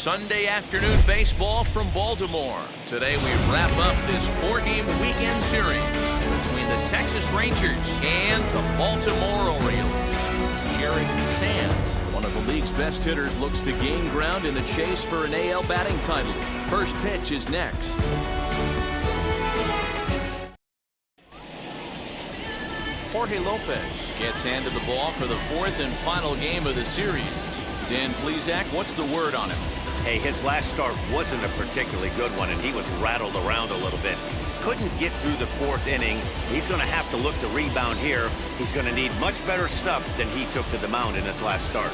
Sunday afternoon baseball from Baltimore. Today we wrap up this 4-game weekend series between the Texas Rangers and the Baltimore Orioles. Jared Sands, one of the league's best hitters, looks to gain ground in the chase for an AL batting title. First pitch is next. Jorge Lopez gets handed the ball for the fourth and final game of the series. Dan Plesac, what's the word on him? Hey, his last start wasn't a particularly good one, and he was rattled around a little bit. Couldn't get through the fourth inning. He's going to have to look to rebound here. He's going to need much better stuff than he took to the mound in his last start.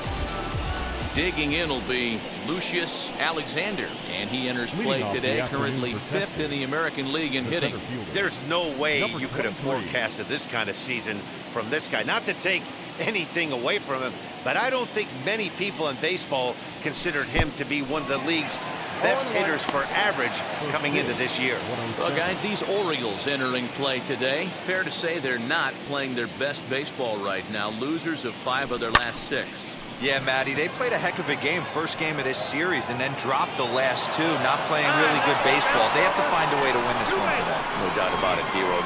Digging in will be Lucius Alexander, and he enters play today, currently 5th in the American League in hitting. There's no way you could have forecasted this kind of season from this guy. Not to take anything away from him, but I don't think many people in baseball considered him to be one of the league's best hitters for average coming into this year. Well, guys, these Orioles entering play today, fair to say they're not playing their best baseball right now. Losers of 5 of their last 6. Yeah, Matty, they played a heck of a game, first game of this series, and then dropped the last 2, not playing really good baseball. They have to find a way to win this one today. No doubt about it, Dero.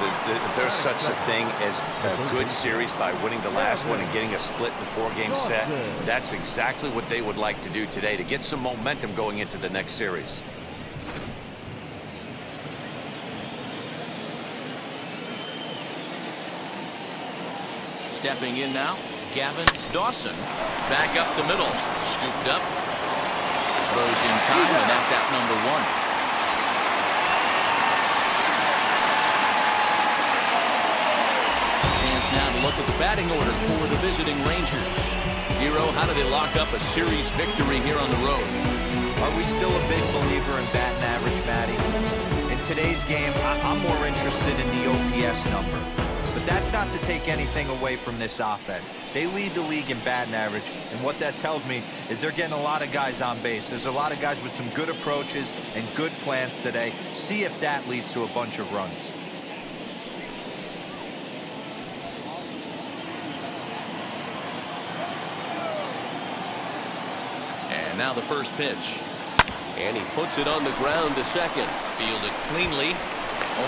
There's such a thing as a good series by winning the last one and getting a split in the 4-game set. That's exactly what they would like to do today to get some momentum going into the next series. Stepping in now, Gavin Dawson. Back up the middle. Scooped up. Throws in time, and that's out number 1. Chance now to look at the batting order for the visiting Rangers. Hero, how do they lock up a series victory here on the road? Are we still a big believer in batting average, Matty? In today's game, I'm more interested in the OPS number. But that's not to take anything away from this offense. They lead the league in batting average, and what that tells me is they're getting a lot of guys on base. There's a lot of guys with some good approaches and good plans today. See if that leads to a bunch of runs. And now the first pitch. And he puts it on the ground to second. Fielded cleanly.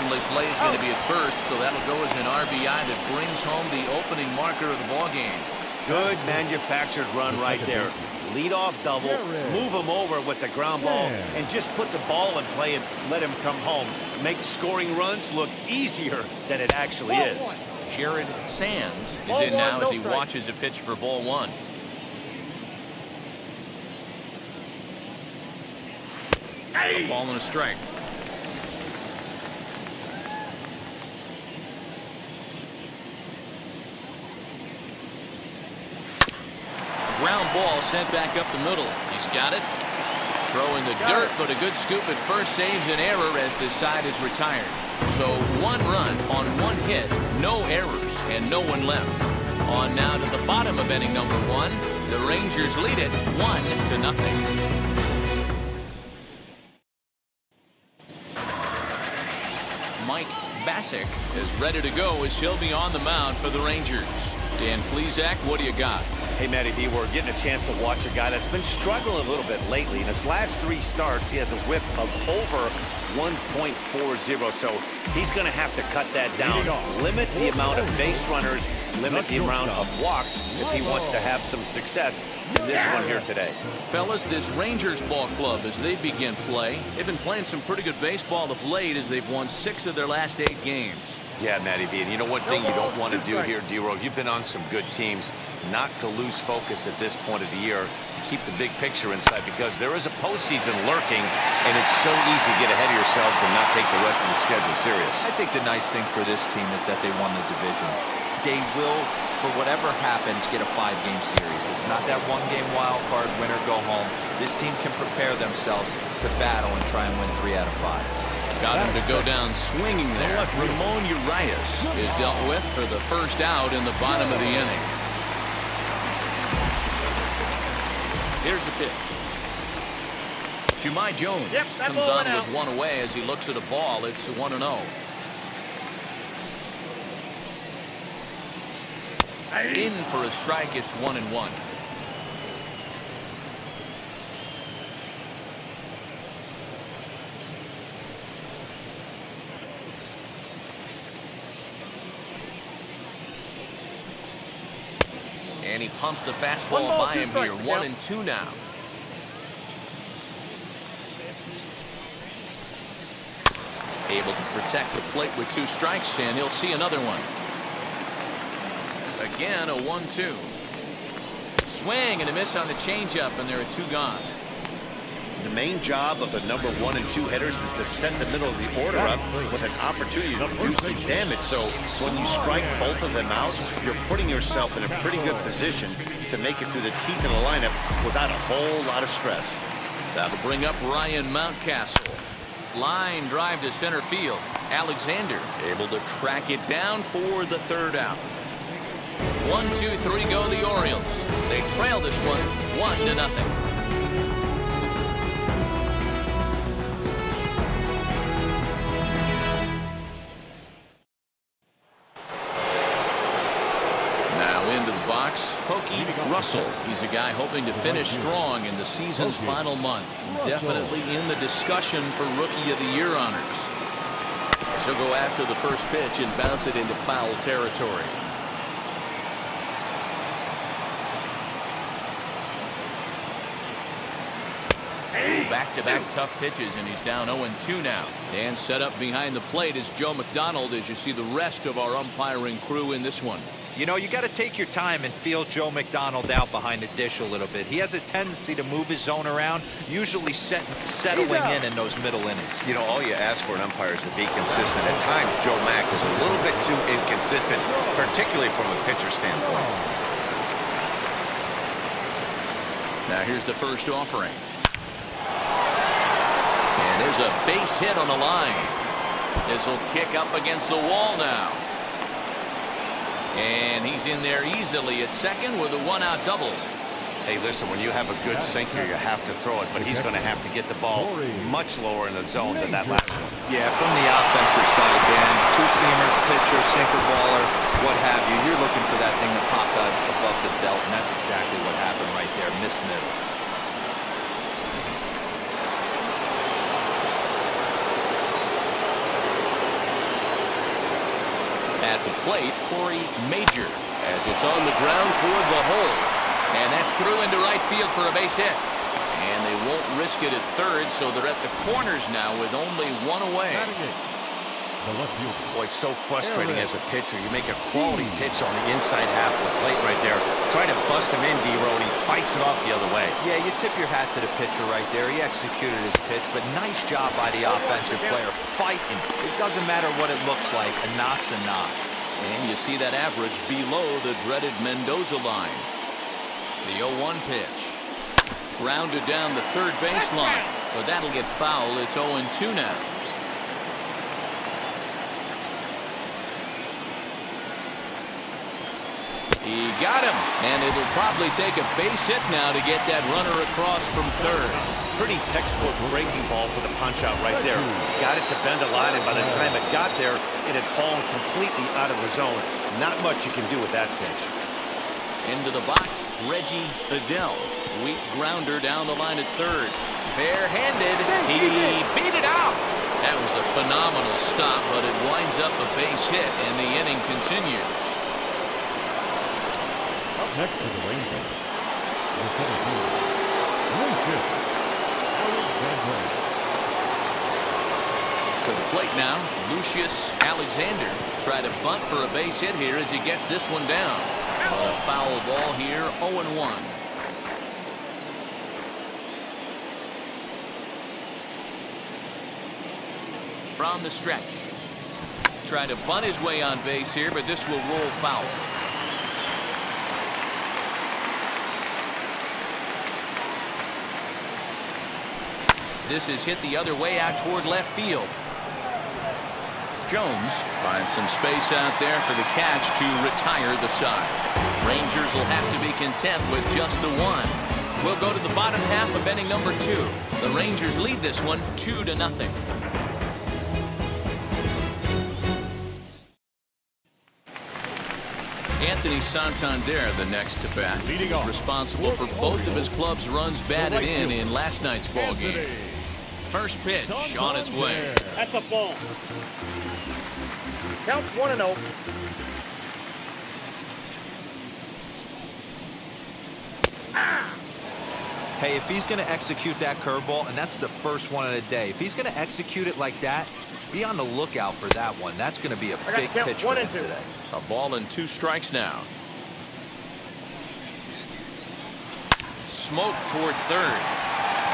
Only play is going to be at first, so that'll go as an RBI that brings home the opening marker of the ballgame. Good manufactured run right there. Lead off double, move him over with the ground ball, and just put the ball in play and let him come home. Make scoring runs look easier than it actually is. Jared Sands is in now as he watches a pitch for ball 1. A ball and a strike. Ground ball sent back up the middle. He's got it. Throwing the dirt, but a good scoop at first saves an error as this side is retired. So 1 run on 1 hit, no errors, and no one left. On now to the bottom of inning number 1. The Rangers lead it 1-0. Mike Bassick is ready to go as he'll be on the mound for the Rangers. Dan Plesac, what do you got? Hey, Matty V, we're getting a chance to watch a guy that's been struggling a little bit lately. In his last 3 starts, he has a whip of over 1.40, so he's going to have to cut that down. Limit the amount of base runners, limit the amount of walks if he wants to have some success in this one here today. Fellas, this Rangers ball club, as they begin play, they've been playing some pretty good baseball of late as they've won 6 of their last 8 games. Yeah, Matty V, and you know one thing you don't want to do here, D-Row, you've been on some good teams, not to lose focus at this point of the year, to keep the big picture inside, because there is a postseason lurking, and it's so easy to get ahead of yourselves and not take the rest of the schedule serious. I think the nice thing for this team is that they won the division. They will, for whatever happens, get a 5-game series. It's not that 1-game wild card, win or go home. This team can prepare themselves to battle and try and win 3 out of 5. Got him to go down swinging there. Ramon Urias is dealt with for the first out in the bottom of the inning. Here's the pitch. Jahmai Jones comes on with 1 away as he looks at a ball. It's 1-0. In for a strike. It's 1-1. And he pumps the fastball by him here. 1-2 now. Able to protect the plate with 2 strikes, and he'll see another one. Again, a 1-2. Swing and a miss on the changeup, and there are 2 gone. The main job of the number 1 and 2 hitters is to set the middle of the order up with an opportunity to do some damage. So when you strike both of them out, you're putting yourself in a pretty good position to make it through the teeth of the lineup without a whole lot of stress. That'll bring up Ryan Mountcastle. Line drive to center field. Alexander able to track it down for the 3rd out. 1, 2, 3 go the Orioles. They trail this one 1-0. Pokey Russell. He's a guy hoping to finish strong in the season's final month. Definitely in the discussion for Rookie of the Year honors. So go after the first pitch and bounce it into foul territory. Back-to-back tough pitches, and he's down 0-2 now. And set up behind the plate is Joe McDonald as you see the rest of our umpiring crew in this one. You know, you got to take your time and feel Joe McDonald out behind the dish a little bit. He has a tendency to move his zone around, usually settling in those middle innings. You know, all you ask for an umpire is to be consistent. At times, Joe Mack is a little bit too inconsistent, particularly from a pitcher standpoint. Now here's the first offering. And there's a base hit on the line. This will kick up against the wall now. And he's in there easily at second with a 1-out double. Hey, listen, when you have a good sinker, you have to throw it, but he's going to have to get the ball much lower in the zone than that last one. Yeah, from the offensive side, Dan, 2-seamer, pitcher, sinker baller, what have you. You're looking for that thing to pop out above the belt, and that's exactly what happened right there. Missed middle. At the plate, Corey Major, as it's on the ground toward the hole. And that's through into right field for a base hit. And they won't risk it at third, so they're at the corners now with only 1 away. Boy, so frustrating as a pitcher. You make a quality pitch on the inside half of the plate right there. Try to bust him in, D-Row, and he fights it off the other way. Yeah, you tip your hat to the pitcher right there. He executed his pitch, but nice job by the offensive player fighting. It doesn't matter what it looks like. A knock's a knock. And you see that average below the dreaded Mendoza line. The 0-1 pitch. Grounded down the third baseline. But that'll get foul. It's 0-2 now. He got him, and it'll probably take a base hit now to get that runner across from third. Pretty textbook breaking ball for the punch out right there. Got it to bend a line, and by the time it got there, it had fallen completely out of the zone. Not much you can do with that pitch. Into the box, Reggie Adele. Weak grounder down the line at third. Barehanded, he beat it out. That was a phenomenal stop, but it winds up a base hit, and the inning continues. Next to the Rangers, to the plate now, Lucius Alexander. Try to bunt for a base hit here as he gets this one down. But a foul ball here, 0-1. From the stretch. Try to bunt his way on base here, but this will roll foul. This is hit the other way out toward left field. Jones finds some space out there for the catch to retire the side. Rangers will have to be content with just the one. We'll go to the bottom half of inning number 2. The Rangers lead this one 2-0. Anthony Santander, the next to bat, is responsible for both of his club's runs batted in last night's ball game. First pitch on its way. That's a ball. Count 1-0. Hey, if he's going to execute that curveball, and that's the first one of the day, if he's going to execute it like that, be on the lookout for that one. That's going to be a big pitch for him today. A ball and 2 strikes now. Smoke toward third.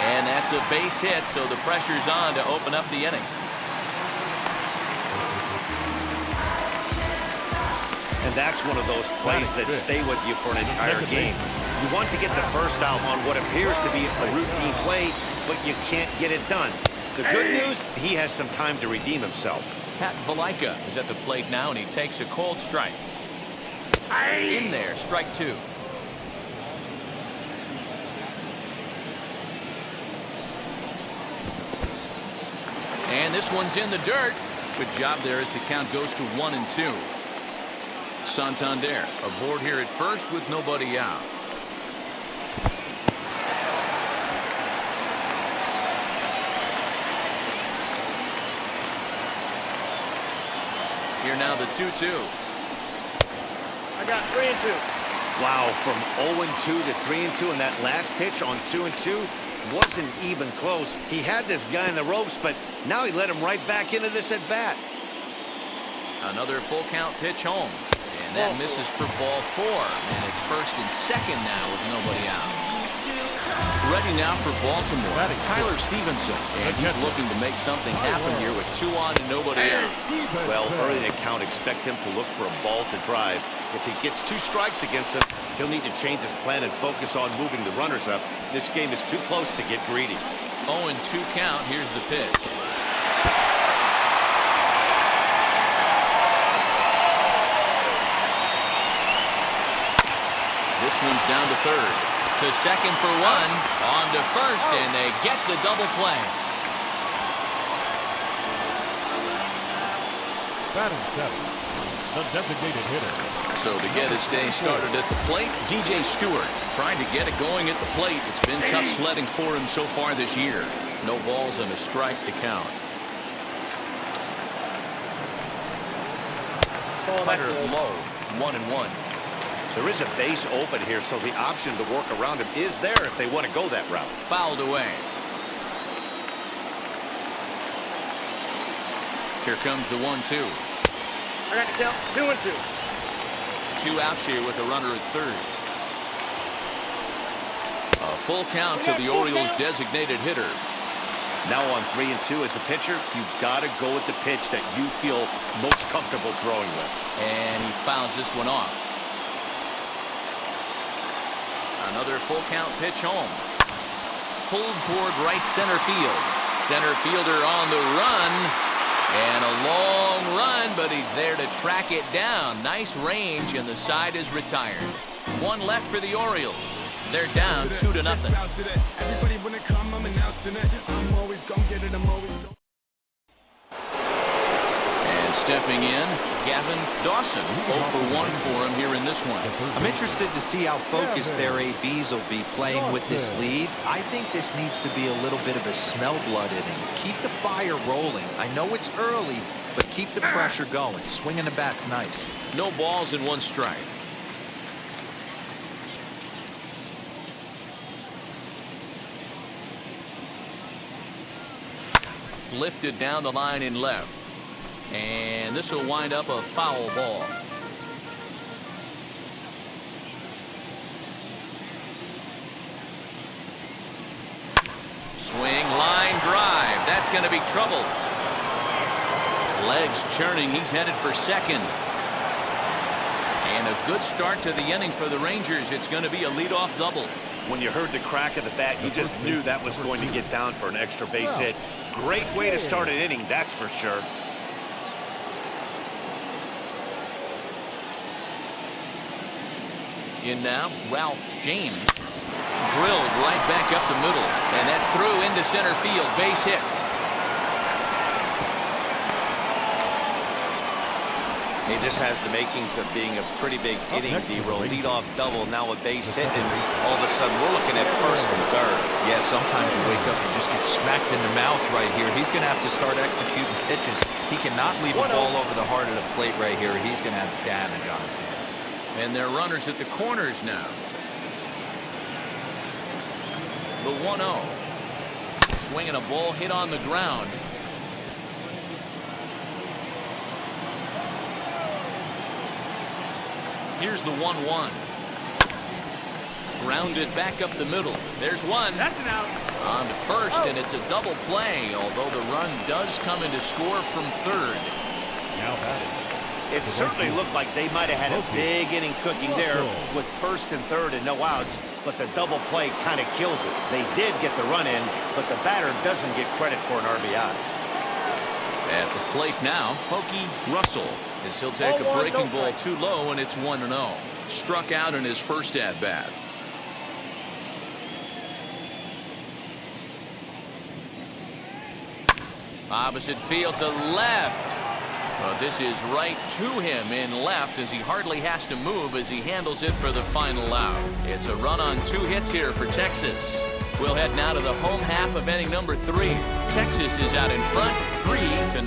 And that's a base hit, so the pressure's on to open up the inning. And that's one of those plays that stay with you for an entire game. You want to get the first out on what appears to be a routine play, but you can't get it done. The good news, he has some time to redeem himself. Pat Valaika is at the plate now, and he takes a cold strike. In there, strike 2. And this one's in the dirt. Good job there as the count goes to 1-2. Santander aboard here at first with nobody out. Here now the 2-2. I got 3-2. Wow, from 0-2 to 3-2, and that last pitch on 2-2 wasn't even close. He had this guy in the ropes, but now he let him right back into this at bat. Another full count pitch home. And that misses for ball 4. And it's first and second now with nobody out. Ready now for Baltimore. Tyler Stevenson. And he's looking to make something happen here with 2 on and nobody out. Well, early in the count, expect him to look for a ball to drive. If he gets 2 strikes against him, he'll need to change his plan and focus on moving the runners up. This game is too close to get greedy. 0-2 count. Here's the pitch. This one's down to third. To second for 1. On to first, and they get the double play. Batting 7, the designated hitter. So to get his day started at the plate, DJ Stewart trying to get it going at the plate. It's been tough sledding for him so far this year. No balls and a strike to count. Cutter low, 1-1. There is a base open here, so the option to work around him is there if they want to go that route. Fouled away. Here comes the 1-2. I got to count 2-2. 2 outs here with a runner at third. A full count to the Orioles' designated hitter. Now on 3-2 as a pitcher, you've got to go with the pitch that you feel most comfortable throwing with. And he fouls this one off. Another full count pitch home. Pulled toward right center field. Center fielder on the run. And a long run, but he's there to track it down. Nice range, and the side is retired. 1 left for the Orioles. They're down 2-0. Everybody when it come, I'm announcing it. I'm always gonna get it. I'm always gonna. And stepping in, Gavin Dawson. 0 for 1 for him here in this one. I'm interested to see how focused their ABs will be playing with this lead. I think this needs to be a little bit of a smell blood inning. Keep the fire rolling. I know it's early, but keep the pressure going. Swinging the bat's nice. No balls and 1 strike. Lifted down the line in left. And this will wind up a foul ball. Swing, line drive. That's going to be trouble. Legs churning. He's headed for second. And a good start to the inning for the Rangers. It's going to be a leadoff double. When you heard the crack of the bat, you just knew that was going to get down for an extra base hit. Great way to start an inning, that's for sure. In now, Ralph James. Drilled right back up the middle. And that's through into center field. Base hit. Hey, this has the makings of being a pretty big inning, D-roll. Leadoff double, now a base hit, and all of a sudden we're looking at first and third. Yeah, sometimes you wake up and just get smacked in the mouth right here. He's going to have to start executing pitches. He cannot leave a ball over the heart of the plate right here. He's going to have damage on his hands. And they're runners at the corners now. The 1-0. Swinging a ball hit on the ground. Here's the 1-1. Grounded back up the middle. There's one. That's an out. On to first, and it's a double play, although the run does come into score from third. Now batting. It certainly looked like they might have had a big inning cooking there with first and third and no outs, but the double play kind of kills it. They did get the run in, but the batter doesn't get credit for an RBI. At the plate now, Pokey Russell, as he'll take a breaking ball too low, and it's 1-0. Struck out in his first at-bat. Opposite field to left. But this is right to him in left as he hardly has to move as he handles it for the final out. It's a run on 2 hits here for Texas. We'll head now to the home half of inning number 3. Texas is out in front, 3-0.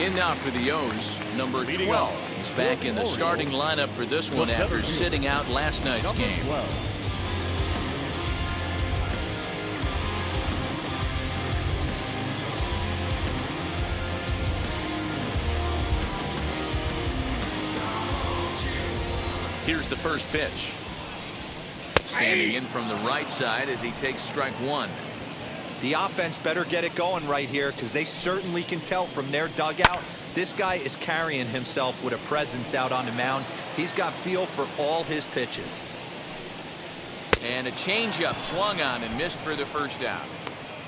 In now for the O's, number 12. He's back in the starting lineup for this one after sitting out last night's game. Here's the first pitch. Standing in from the right side as he takes strike 1. The offense better get it going right here because they certainly can tell from their dugout. This guy is carrying himself with a presence out on the mound. He's got feel for all his pitches. And a changeup swung on and missed for the first out.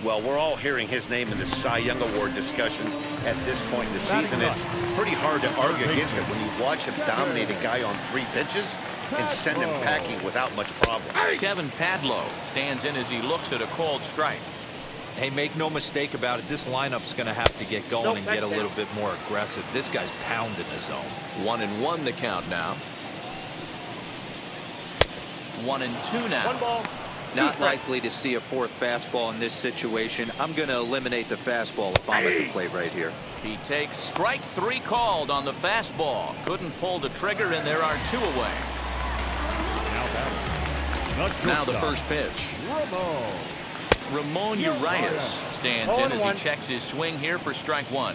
Well, we're all hearing his name in the Cy Young Award discussion at this point in the season. It's pretty hard to argue against it when you watch him dominate a guy on 3 pitches and send him packing without much problem. Kevin Padlow stands in as he looks at a called strike. Hey, make no mistake about it. This lineup's going to have to get going and get a little bit more aggressive. This guy's pounding the zone. 1-1 the count now. 1-2 now. 1 ball. Not likely to see a 4th fastball in this situation. I'm going to eliminate the fastball if I'm at the plate right here. He takes strike 3 called on the fastball. Couldn't pull the trigger, and there are 2 away. Now the first pitch. Ramon Urias stands in as he checks his swing here for strike 1.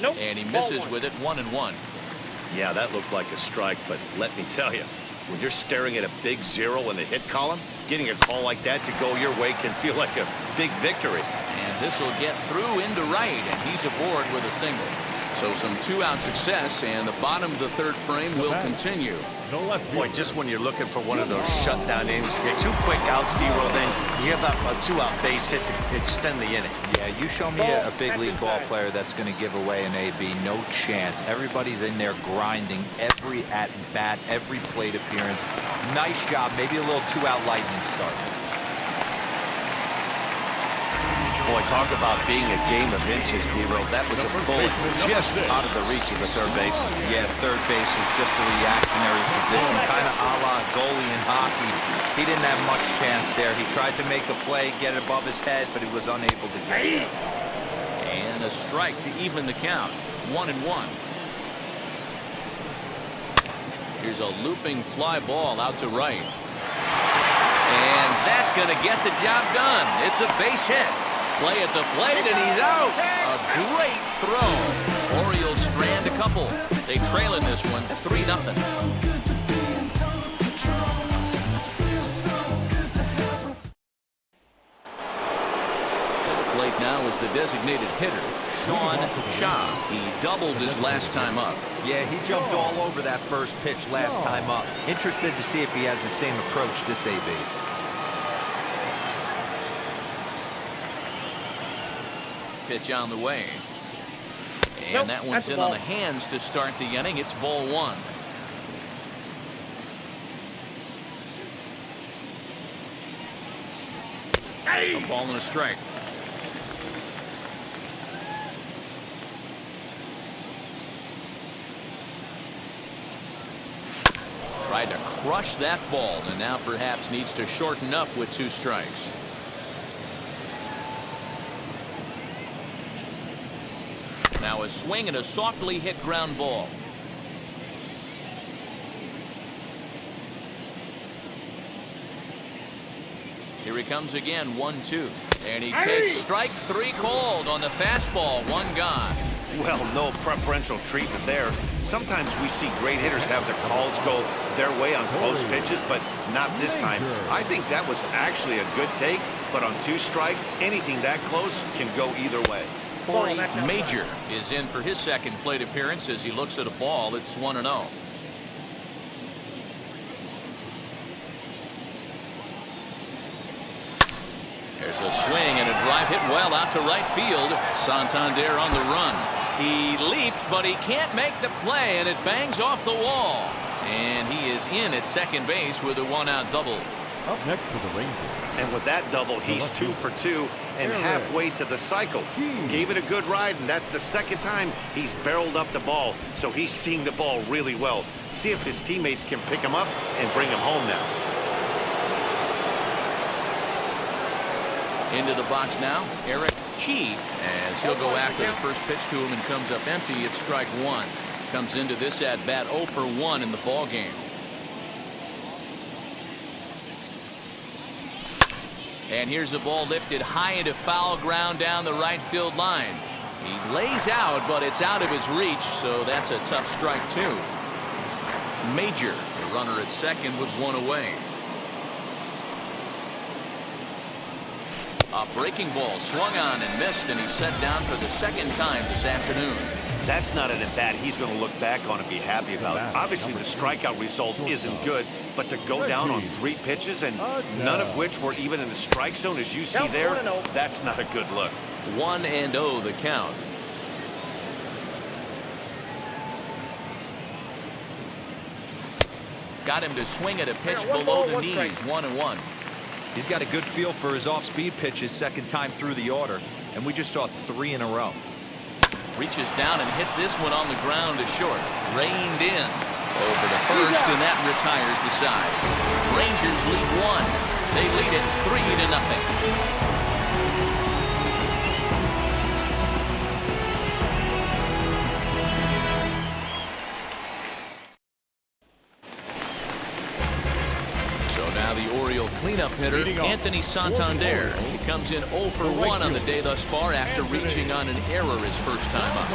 Nope. And he misses with it. 1-1. Yeah, that looked like a strike, but let me tell you, when you're staring at a big 0 in the hit column, getting a call like that to go your way can feel like a big victory. And this will get through into right, and he's aboard with a single. So some 2-out success, and the bottom of the 3rd frame will continue. Boy, just when you're looking for one of those shutdown innings, you get 2 quick outs, D-roll, then you have a 2-out base hit to extend the inning. Yeah, you show me a big league ball player that's going to give away an AB. No chance. Everybody's in there grinding every at-bat, every plate appearance. Nice job. Maybe a little 2-out lightning start. Boy, talk about being a game of inches, D-roll. That was a bullet just out of the reach of the 3rd baseman. Yeah, 3rd base is just a reactionary position, kind of a la goalie in hockey. He didn't have much chance there. He tried to make a play, get it above his head, but he was unable to get it. And a strike to even the count. 1-1. Here's a looping fly ball out to right. And that's going to get the job done. It's a base hit. Play at the plate, and he's out. A great throw. Orioles strand a couple. They trail in this one 3-0. At the plate now is the designated hitter, Sean Shaw. He doubled his last time up. Yeah, he jumped all over that first pitch last time up. Interested to see if he has the same approach this AB. Pitch on the way. And that one's in on the hands to start the inning. It's ball 1. A ball and a strike. Tried to crush that ball, and now perhaps needs to shorten up with 2 strikes. Now a A swing and a softly hit ground ball. Here he comes again, 1-2. And he takes strike 3 called on the fastball, 1 gone. Well, no preferential treatment there. Sometimes we see great hitters have their calls go their way on close pitches, but not this time. I think that was actually a good take, but on 2 strikes, anything that close can go either way. Corey Major is in for his second plate appearance as he looks at a ball. It's 1-0. There's a swing and a drive hit well out to right field. Santander on the run. He leaps, but he can't make the play, and it bangs off the wall. And he is in at second base with a 1-out double. Up next for the Rangers. And with that double, he's 2 for 2 and halfway to the cycle. Gave it a good ride, and that's the second time he's barreled up the ball. So he's seeing the ball really well. See if his teammates can pick him up and bring him home now. Into the box now, Eric Chi, as he'll go after the first pitch to him and comes up empty. It's strike 1. Comes into this at bat 0 for 1 in the ball game. And here's a ball lifted high into foul ground down the right field line. He lays out, but it's out of his reach, so that's a tough strike 2. Major, the runner at second with 1 away. A breaking ball swung on and missed, and he's set down for the second time this afternoon. That's not an at-bat he's going to look back on and be happy about. Obviously, the strikeout result isn't good, but to go down on 3 pitches and none of which were even in the strike zone, as you see there, that's not a good look. 1-0 the count. Got him to swing at a pitch below the knees, 1-1. He's got a good feel for his off-speed pitches second time through the order, and we just saw 3 in a row. Reaches down and hits this one on the ground to short. Reined in over to first, and that retires the side. Rangers lead 1. They lead it 3-0. The Oriole cleanup hitter, Anthony Santander. He comes in 0 for 1 on the day thus far after reaching on an error his first time up.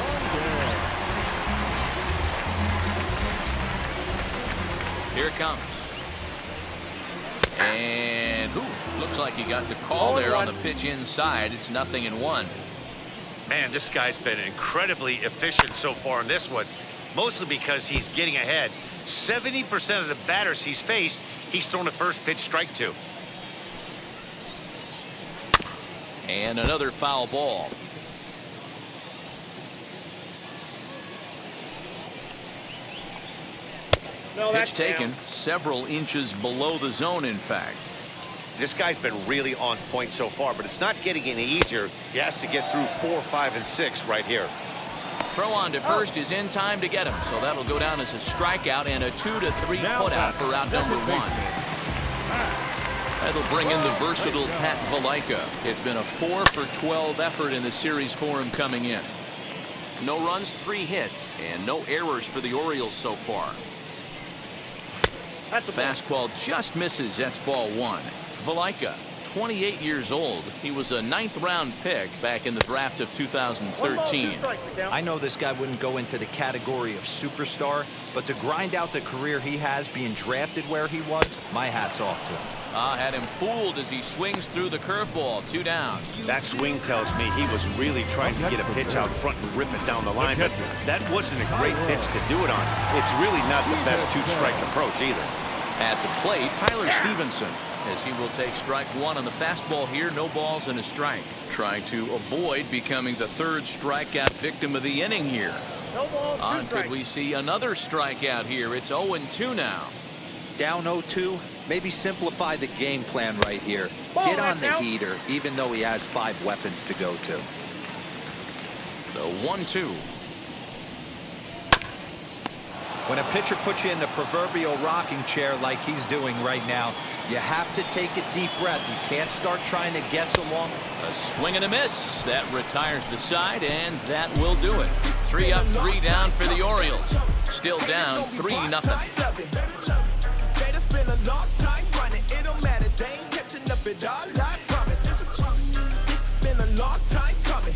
Here it comes. And looks like he got the call there on the pitch inside. It's 0-1. Man, this guy's been incredibly efficient so far in this one, mostly because he's getting ahead. 70% of the batters he's faced, he's thrown a first pitch strike to. And another foul ball. Pitch taken several inches below the zone, in fact. This guy's been really on point so far, but it's not getting any easier. He has to get through 4, 5, and 6 right here. Throw on to first is in time to get him, so that'll go down as a strikeout and a 2-3 putout for out number 1. That'll bring in the versatile Pat Valaika. It's been a 4 for 12 effort in the series for him coming in. No runs, 3 hits, and no errors for the Orioles so far. Fastball just misses. That's ball 1. Valaika, 28 years old. He was a 9th-round pick back in the draft of 2013. I know this guy wouldn't go into the category of superstar, but to grind out the career he has being drafted where he was, my hat's off to him. Had him fooled as he swings through the curveball. 2 down. That swing tells me he was really trying to get a pitch out front and rip it down the line, but that wasn't a great pitch to do it on. It's really not the best 2-strike approach either. At the plate, Tyler Stevenson, as he will take strike 1 on the fastball here. No balls and a strike. Trying to avoid becoming the 3rd strikeout victim of the inning here. Could we see another strikeout here? It's 0-2 now. Down 0-2. Maybe simplify the game plan right here. Get on the heater, even though he has 5 weapons to go to. The 1-2. When a pitcher puts you in the proverbial rocking chair like he's doing right now, you have to take a deep breath. You can't start trying to guess along. A swing and a miss. That retires the side, and that will do it. 3 up, 3 down for the Orioles. Still down 3-0. It's been a long time running. It don't matter. They ain't catching up at all. I promise. It's been a long time coming.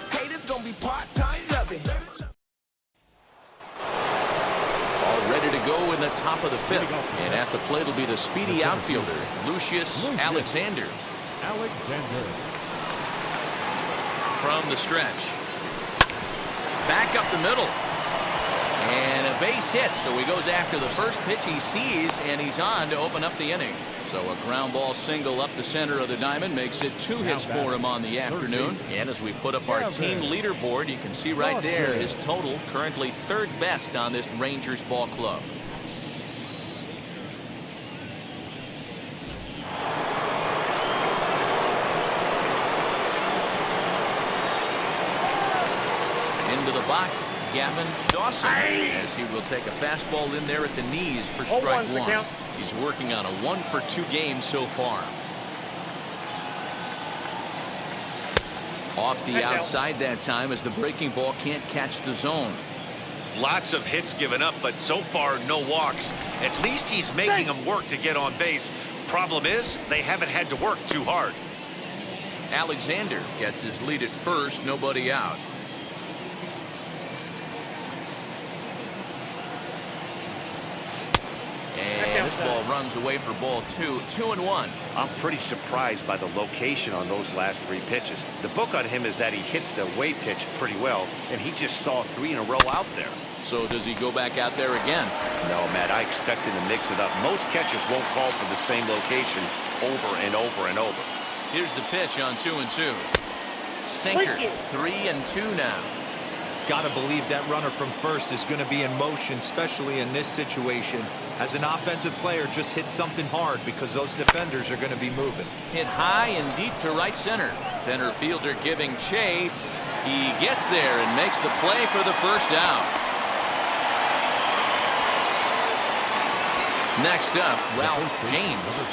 Haters gonna be part-time loving. All ready to go in the top of the 5th. And at the plate will be the speedy outfielder, Lucius Alexander. From the stretch. Back up the middle. And a base hit, so he goes after the first pitch he sees, and he's on to open up the inning. So a ground ball single up the center of the diamond makes it 2 hits for him on the afternoon. And as we put up our team leaderboard, you can see right there his total, currently 3rd best on this Rangers ball club. Into the box, Gavin Dawson, as he will take a fastball in there at the knees for strike 1. He's working on a 1-for-2 game so far. Off the outside that time as the breaking ball can't catch the zone. Lots of hits given up, but so far no walks. At least he's making them work to get on base. Problem is, they haven't had to work too hard. Alexander gets his lead at first, nobody out. And this ball runs away for ball 2, 2-1. I'm pretty surprised by the location on those last 3 pitches. The book on him is that he hits the away pitch pretty well, and he just saw 3 in a row out there. So does he go back out there again? No, Matt, I expect him to mix it up. Most catchers won't call for the same location over and over and over. Here's the pitch on 2-2. Sinker, 3-2 now. Got to believe that runner from first is going to be in motion, especially in this situation. As an offensive player, just hit something hard because those defenders are going to be moving. Hit high and deep to right center. Center fielder giving chase. He gets there and makes the play for the first out. Next up, Ralph James.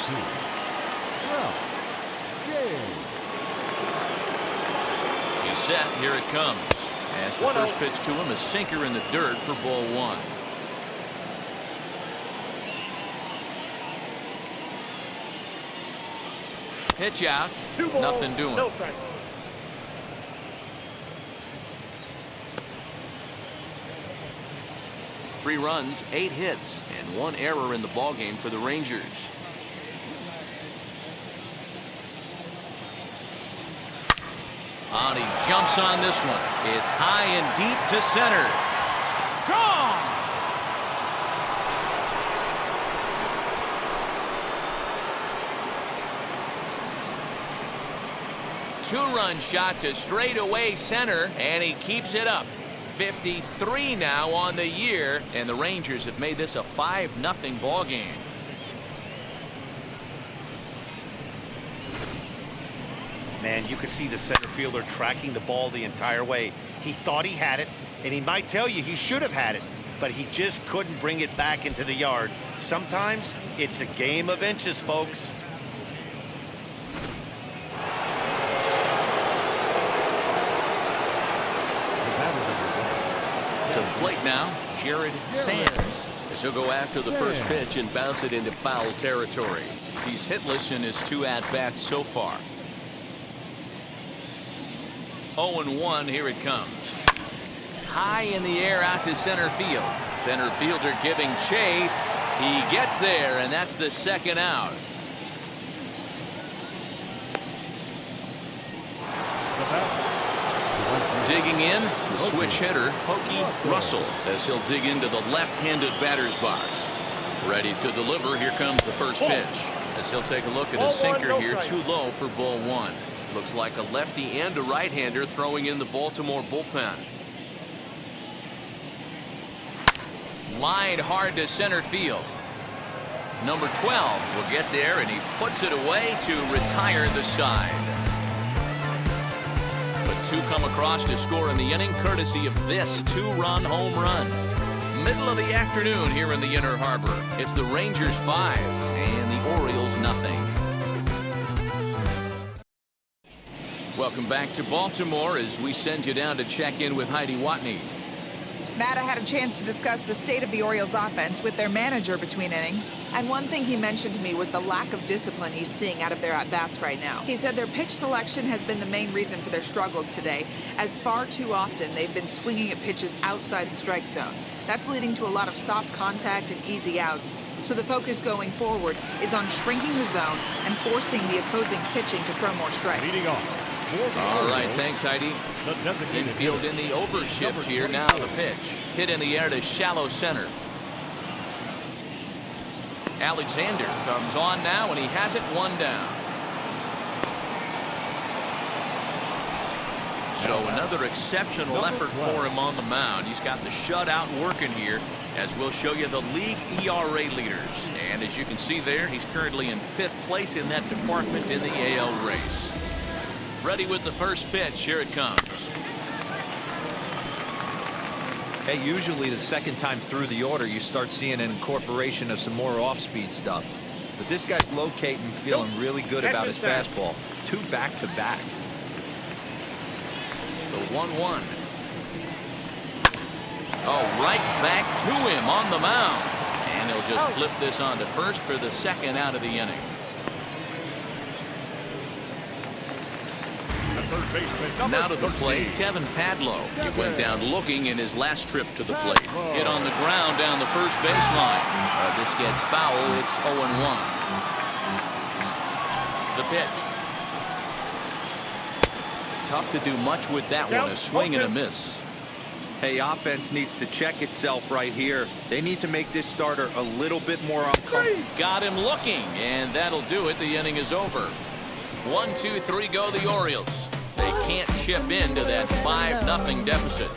He's set. Here it comes. As the first pitch to him, a sinker in the dirt for ball 1. Pitch out. Nothing doing. No strike. Three runs, 8 hits, and 1 error in the ballgame for the Rangers. And he jumps on this one. It's high and deep to center. Gone! Two-run shot to straightaway center, and he keeps it up. 53 now on the year, and the Rangers have made this a 5-0 ball game. Man, you could see the center fielder tracking the ball the entire way. He thought he had it, and he might tell you he should have had it, but he just couldn't bring it back into the yard. Sometimes it's a game of inches, folks. To the plate now, Jared Sands, as he'll go after the first pitch and bounce it into foul territory. He's hitless in his 2 at-bats so far. 0-1, here it comes. High in the air out to center field. Center fielder giving chase. He gets there, and that's the second out. Digging in, the switch hitter, Pokey Russell, as he'll dig into the left-handed batter's box. Ready to deliver, here comes the first pitch. As he'll take a look at a sinker here, too low for ball 1. Looks like a lefty and a right-hander throwing in the Baltimore bullpen. Lined hard to center field. Number 12 will get there, and he puts it away to retire the side. But 2 come across to score in the inning, courtesy of this 2-run home run. Middle of the afternoon here in the Inner Harbor. It's the Rangers 5 and the Orioles nothing. Welcome back to Baltimore as we send you down to check in with Heidi Watney. Matt, I had a chance to discuss the state of the Orioles offense with their manager between innings. And one thing he mentioned to me was the lack of discipline he's seeing out of their at-bats right now. He said their pitch selection has been the main reason for their struggles today, as far too often they've been swinging at pitches outside the strike zone. That's leading to a lot of soft contact and easy outs. So the focus going forward is on shrinking the zone and forcing the opposing pitching to throw more strikes. Leading off. All right, thanks, Heidi. Infield in the overshift here. Now the pitch. Hit in the air to shallow center. Alexander comes on now, and he has it 1 down. So another exceptional effort for him on the mound. He's got the shutout working here, as we'll show you the league ERA leaders. And as you can see there, he's currently in 5th place in that department in the AL race. Ready with the first pitch. Here it comes. Hey, usually the second time through the order, you start seeing an incorporation of some more off-speed stuff. But this guy's locating, feeling really good about his fastball. 2 back-to-back. The 1-1. Oh, right back to him on the mound. And he'll just flip this on to first for the second out of the inning. Now to the plate, Kevin Padlow. He went down looking in his last trip to the plate. Hit on the ground down the first baseline. This gets foul. It's 0-1. The pitch. Tough to do much with that one. A swing and a miss. Hey, offense needs to check itself right here. They need to make this starter a little bit more uncomfortable. Got him looking, and that'll do it. The inning is over. 1, 2, 3 go the Orioles. They can't chip into that 5-0 deficit.